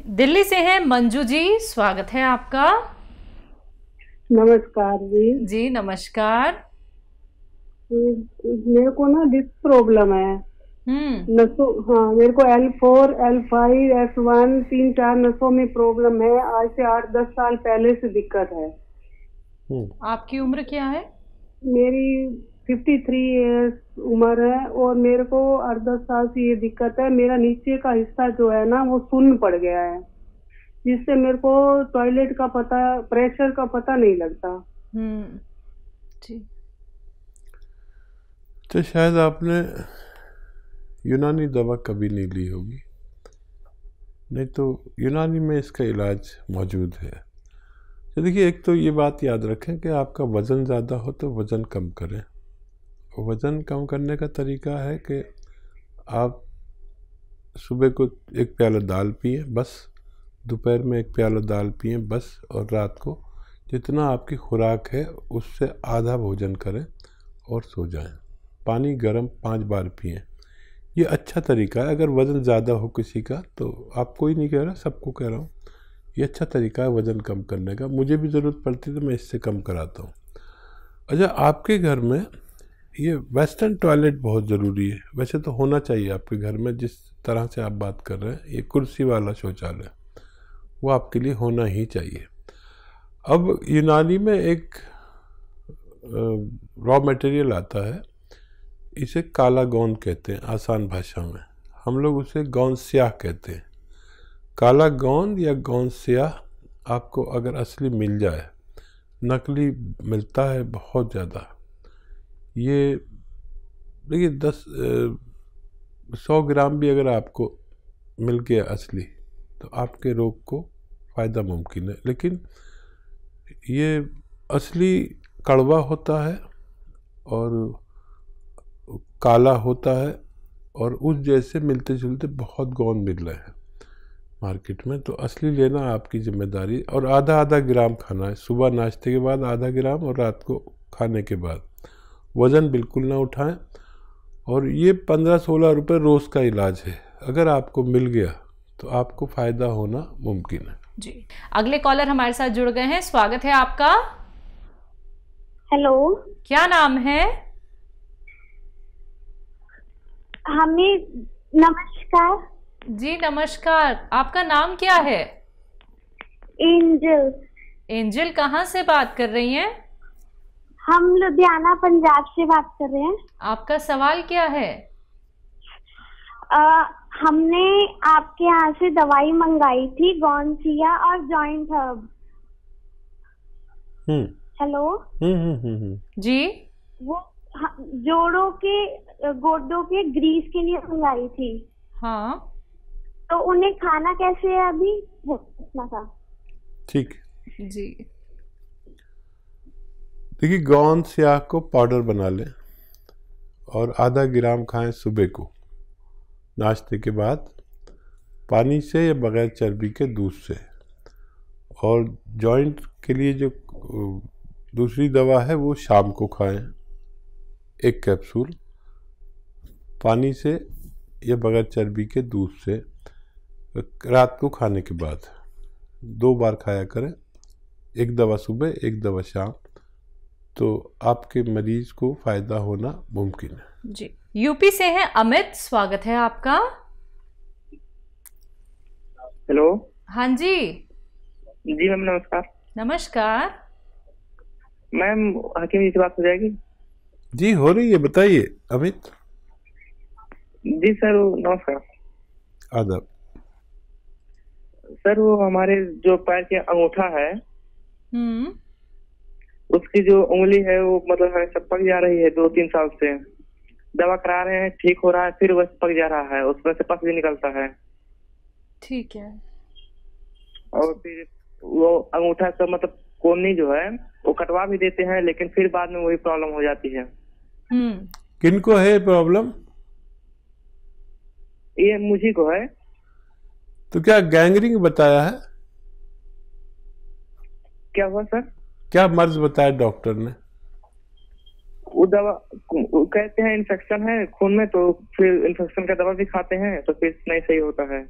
दिल्ली से हैं मंजू जी, स्वागत है आपका। नमस्कार जी। जी नमस्कार। मेरे को ना डिस्क प्रॉब्लम है। नसों, हाँ, मेरे को L4, L5, S1 3-4 नसों में प्रॉब्लम है। आज से 8-10 साल पहले से दिक्कत है। आपकी उम्र क्या है? मेरी 53 ईयर्स उम्र है और मेरे को 8-10 साल से ये दिक्कत है। मेरा नीचे का हिस्सा जो है ना वो शून्य पड़ गया है, जिससे मेरे को टॉयलेट का पता, प्रेशर का पता नहीं लगता। जी। तो शायद आपने यूनानी दवा कभी नहीं ली होगी, नहीं तो यूनानी में इसका इलाज मौजूद है। तो देखिए, एक तो ये बात याद रखें कि आपका वज़न ज़्यादा हो तो वज़न कम करें। वज़न कम करने का तरीका है कि आप सुबह को एक प्याला दाल पिए बस, दोपहर में एक प्याला दाल पिए बस, और रात को जितना आपकी खुराक है उससे आधा भोजन करें और सो जाएं। पानी गर्म 5 बार पिए। ये अच्छा तरीका है। अगर वज़न ज़्यादा हो किसी का, तो आपको ही नहीं कह रहा, सबको कह रहा हूँ, ये अच्छा तरीका है वज़न कम करने का। मुझे भी ज़रूरत पड़ती है तो मैं इससे कम कराता हूँ। अच्छा, आपके घर में ये वेस्टर्न टॉयलेट बहुत ज़रूरी है। वैसे तो होना चाहिए आपके घर में, जिस तरह से आप बात कर रहे हैं, ये कुर्सी वाला शौचालय वो आपके लिए होना ही चाहिए। अब यूनानी में एक रॉ मटेरियल आता है, इसे काला गोंद कहते हैं आसान भाषा में। हम लोग उसे गोंद स्याह कहते हैं। काला गोंद या गोंद स्याह आपको अगर असली मिल जाए, नकली मिलता है बहुत ज़्यादा। ये देखिए 100 ग्राम भी अगर आपको मिल गया असली, तो आपके रोग को फ़ायदा मुमकिन है। लेकिन ये असली कड़वा होता है और काला होता है, और उस जैसे मिलते जुलते बहुत गोंद मिल रहे हैं मार्केट में। तो असली लेना आपकी जिम्मेदारी, और आधा आधा ग्राम खाना है। सुबह नाश्ते के बाद आधा ग्राम और रात को खाने के बाद। वज़न बिल्कुल ना उठाएं। और ये 15-16 रुपये रोज़ का इलाज है। अगर आपको मिल गया तो आपको फ़ायदा होना मुमकिन है। जी, अगले कॉलर हमारे साथ जुड़ गए हैं, स्वागत है आपका। हेलो, क्या नाम है? हमें नमस्कार जी नमस्कार, आपका नाम क्या है? एंजल। एंजल, कहाँ से बात कर रही हैं? हम लुधियाना पंजाब से बात कर रहे हैं। आपका सवाल क्या है? हमने आपके यहाँ से दवाई मंगाई थी, गॉनसिया और जॉइंट हर्ब। हेलो। जी, वो जोड़ों के, गोडों के ग्रीस के लिए मंगाई थी। हाँ, तो उन्हें खाना कैसे है अभी, वो पूछना था। ठीक जी। देखिए, गोंद स्याह को पाउडर बना लें और आधा ग्राम खाएं सुबह को नाश्ते के बाद, पानी से या बग़ैर चर्बी के दूध से। और जॉइंट के लिए जो दूसरी दवा है वो शाम को खाएं, 1 कैप्सूल पानी से या बग़ैर चर्बी के दूध से, रात को खाने के बाद 2 बार खाया करें। 1 दवा सुबह, 1 दवा शाम। तो आपके मरीज को फ़ायदा होना मुमकिन है। जी, यूपी से हैं अमित, स्वागत है आपका। हेलो। हाँ जी। जी मैम, नमस्कार। नमस्कार मैम, हकीम जी से बात हो जाएगी? जी हो रही है, बताइए अमित। जी सर, नमस्कार। आदाब। सर, वो हमारे जो पैर के अंगूठा है, उसकी जो उंगली है वो मतलब हमेशा पक जा रही है 2-3 साल से। दवा करा रहे हैं, ठीक हो रहा है, फिर वह पक जा रहा है, उसमें से पस भी निकलता है। ठीक है। और फिर वो अंगूठा का मतलब कोहनी जो है वो कटवा भी देते हैं, लेकिन फिर बाद में वही प्रॉब्लम हो जाती है। किनको है प्रॉब्लम? ये मुझे को है। तो क्या गैंग्रीन बताया है? क्या हुआ सर? क्या मर्ज बताया डॉक्टर ने? वो दवा कहते हैं इन्फेक्शन है खून में, तो फिर इन्फेक्शन का दवा भी खाते हैं तो फिर नहीं सही होता है।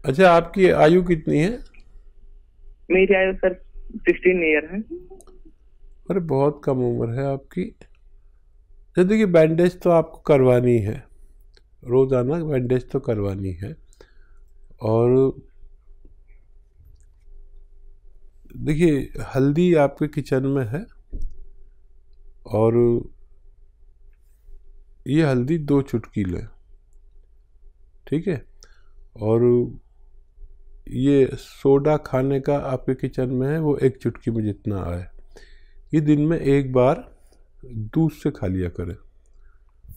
अच्छा, आपकी आयु कितनी है? मेरी आयु सर 16 ईयर है। अरे बहुत कम उम्र है आपकी। तो देखिए, बैंडेज तो आपको करवानी है, रोज़ाना बैंडेज तो करवानी है। और देखिए, हल्दी आपके किचन में है और ये हल्दी 2 चुटकी लें, ठीक है। और ये सोडा खाने का आपके किचन में है, वो 1 चुटकी में जितना आए, ये दिन में 1 बार दूध से खा लिया करें।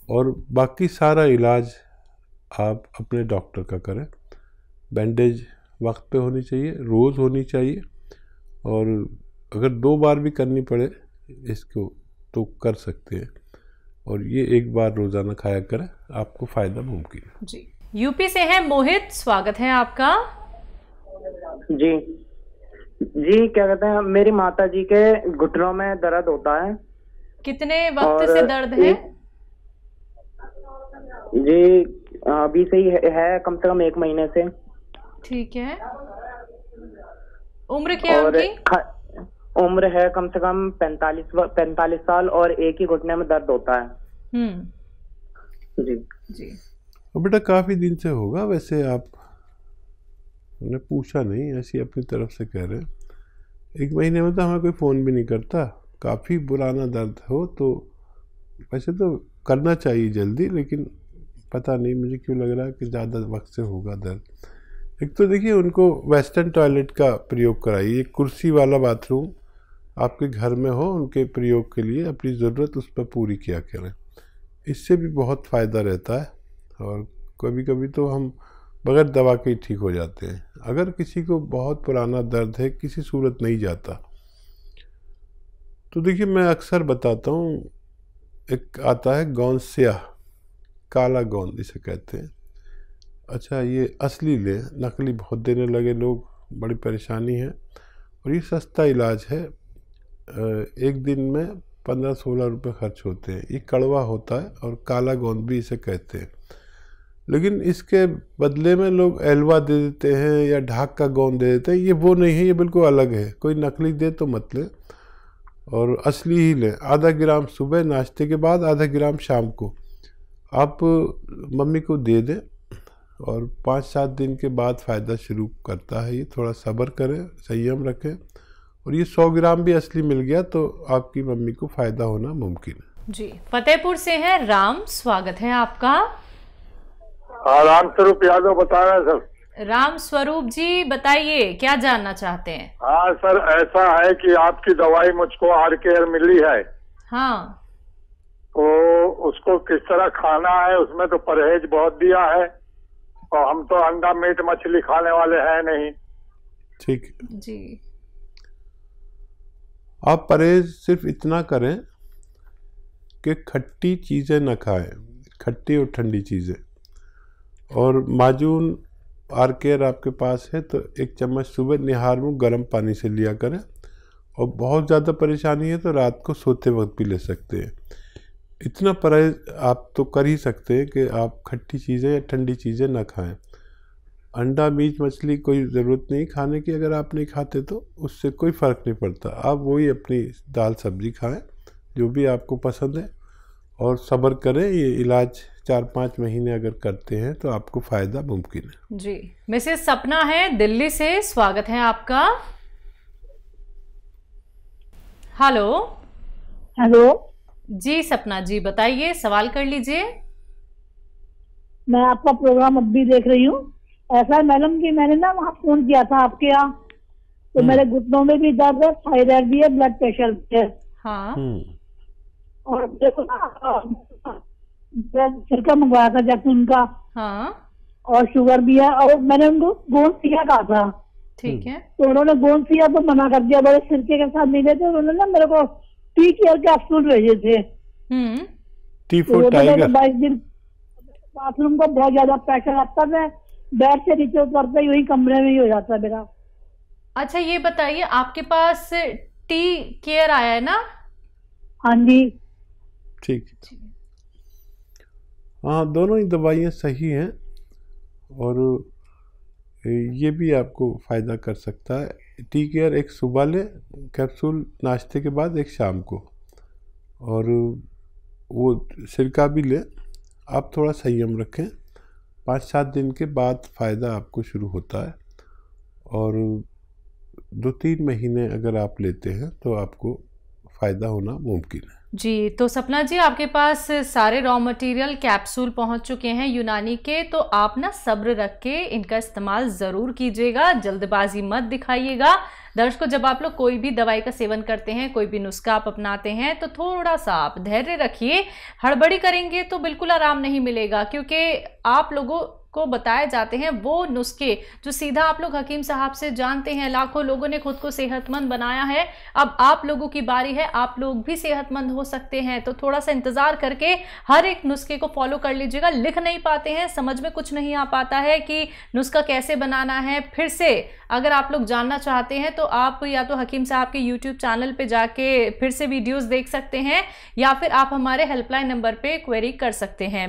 और बाकी सारा इलाज आप अपने डॉक्टर का करें। बैंडेज वक्त पे होनी चाहिए, रोज़ होनी चाहिए, और अगर 2 बार भी करनी पड़े इसको तो कर सकते हैं। और ये 1 बार रोज़ाना खाया करें, आपको फ़ायदा मुमकिन है। जी, यूपी से है मोहित, स्वागत है आपका। जी जी, क्या कहते हैं, मेरी माता जी के घुटनों में दर्द होता है। कितने वक्त से दर्द है? जी अभी से ही है, कम से कम 1 महीने से। ठीक है। उम्र क्या है उनकी? उम्र है कम से कम 45 साल, और एक ही घुटने में दर्द होता है। जी जी। बेटा काफ़ी दिन से होगा, वैसे आपने पूछा नहीं, ऐसी अपनी तरफ से कह रहे हैं। 1 महीने में तो हमें कोई फ़ोन भी नहीं करता। काफ़ी पुराना दर्द हो तो वैसे तो करना चाहिए जल्दी, लेकिन पता नहीं मुझे क्यों लग रहा है कि ज़्यादा वक्त से होगा दर्द। एक तो देखिए, उनको वेस्टर्न टॉयलेट का प्रयोग कराइए। कुर्सी वाला बाथरूम आपके घर में हो, उनके प्रयोग के लिए अपनी ज़रूरत उस पर पूरी किया करें, इससे भी बहुत फ़ायदा रहता है। और कभी कभी तो हम बगैर दवा के ही ठीक हो जाते हैं। अगर किसी को बहुत पुराना दर्द है, किसी सूरत नहीं जाता, तो देखिए मैं अक्सर बताता हूँ, एक आता है गौंसिया, काला गोंद इसे कहते हैं। अच्छा, ये असली ले, नकली बहुत देने लगे लोग, बड़ी परेशानी है। और ये सस्ता इलाज है, 1 दिन में 15-16 रुपये खर्च होते हैं। ये कड़वा होता है और काला गोंद भी इसे कहते हैं। लेकिन इसके बदले में लोग एलवा दे देते हैं या ढाक का गोंद दे देते हैं। ये वो नहीं है, ये बिल्कुल अलग है। कोई नकली दे तो मत लें और असली ही लें। आधा ग्राम सुबह नाश्ते के बाद, आधा ग्राम शाम को आप मम्मी को दे दें, और 5-7 दिन के बाद फ़ायदा शुरू करता है। ये थोड़ा सब्र करें, संयम रखें, और ये 100 ग्राम भी असली मिल गया तो आपकी मम्मी को फ़ायदा होना मुमकिन है। जी, फतेहपुर से है राम, स्वागत है आपका। हाँ, राम स्वरूप यादव बता रहे हैं सर। राम स्वरूप जी बताइए, क्या जानना चाहते हैं? हाँ सर, ऐसा है कि आपकी दवाई मुझको RKR मिली है। हाँ, तो उसको किस तरह खाना है, उसमें तो परहेज बहुत दिया है, और हम तो अंडा मीट मछली खाने वाले हैं नहीं। ठीक जी। आप परहेज सिर्फ इतना करें कि खट्टी चीज़ें न खाएं, खट्टी और ठंडी चीज़ें। और माजून RKR आपके पास है तो 1 चम्मच सुबह निहार मुँह गर्म पानी से लिया करें। और बहुत ज़्यादा परेशानी है तो रात को सोते वक्त भी ले सकते हैं। इतना परहेज आप तो कर ही सकते हैं कि आप खट्टी चीज़ें या ठंडी चीज़ें ना खाएं। अंडा मीट मछली कोई ज़रूरत नहीं खाने की, अगर आप नहीं खाते तो उससे कोई फ़र्क नहीं पड़ता। आप वही अपनी दाल सब्ज़ी खाएं जो भी आपको पसंद है, और सब्र करें। ये इलाज 4-5 महीने अगर करते हैं तो आपको फ़ायदा मुमकिन है। जी, मिसेस सपना है दिल्ली से, स्वागत है आपका। हेलो। हेलो जी सपना जी बताइए, सवाल कर लीजिए। मैं आपका प्रोग्राम अब भी देख रही हूँ। ऐसा है मैडम कि मैंने ना वहाँ फोन किया था आपके यहाँ, तो मेरे घुटनों में भी दर्द है, थायराइड भी है, ब्लड प्रेशर भी है। हाँ। और देखो ना, सिरका मंगवाया था जैतून का। हाँ। और शुगर भी है, और मैंने उनको गोंदसिया कहा था। ठीक है। तो उन्होंने गोंदसिया तो मना कर दिया, बड़े सिरके के साथ नहीं देते। उन्होंने ना मेरे को TCare कैप्सूल भेजे थे। T4 tiger. 22 दिन बाथरूम को बहुत ज्यादा प्रेशर आता है, बेड से नीचे उतरते ही वही कमरे में ही हो जाता है मेरा। अच्छा ये बताइए, आपके पास TCare आया है ना? हाँ जी। ठीक। हाँ, दोनों ही दवाइयाँ सही हैं। और ये भी आपको फ़ायदा कर सकता है। टी केयर एक सुबह लें कैप्सूल नाश्ते के बाद, एक शाम को, और वो सिरका भी लें। आप थोड़ा संयम रखें, 5-7 दिन के बाद फ़ायदा आपको शुरू होता है, और 2-3 महीने अगर आप लेते हैं तो आपको फ़ायदा होना मुमकिन है। जी, तो सपना जी, आपके पास सारे रॉ मटेरियल कैप्सूल पहुंच चुके हैं यूनानी के, तो आप ना सब्र रख के इनका इस्तेमाल ज़रूर कीजिएगा, जल्दबाजी मत दिखाइएगा। दर्शकों, जब आप लोग कोई भी दवाई का सेवन करते हैं, कोई भी नुस्खा आप अपनाते हैं, तो थोड़ा सा आप धैर्य रखिए। हड़बड़ी करेंगे तो बिल्कुल आराम नहीं मिलेगा, क्योंकि आप लोगों को बताए जाते हैं वो नुस्खे जो सीधा आप लोग हकीम साहब से जानते हैं। लाखों लोगों ने खुद को सेहतमंद बनाया है, अब आप लोगों की बारी है, आप लोग भी सेहतमंद हो सकते हैं। तो थोड़ा सा इंतजार करके हर एक नुस्खे को फॉलो कर लीजिएगा। लिख नहीं पाते हैं, समझ में कुछ नहीं आ पाता है कि नुस्खा कैसे बनाना है, फिर से अगर आप लोग जानना चाहते हैं तो आप या तो हकीम साहब के YouTube चैनल पे जाके फिर से वीडियोस देख सकते हैं, या फिर आप हमारे हेल्पलाइन नंबर पे क्वेरी कर सकते हैं।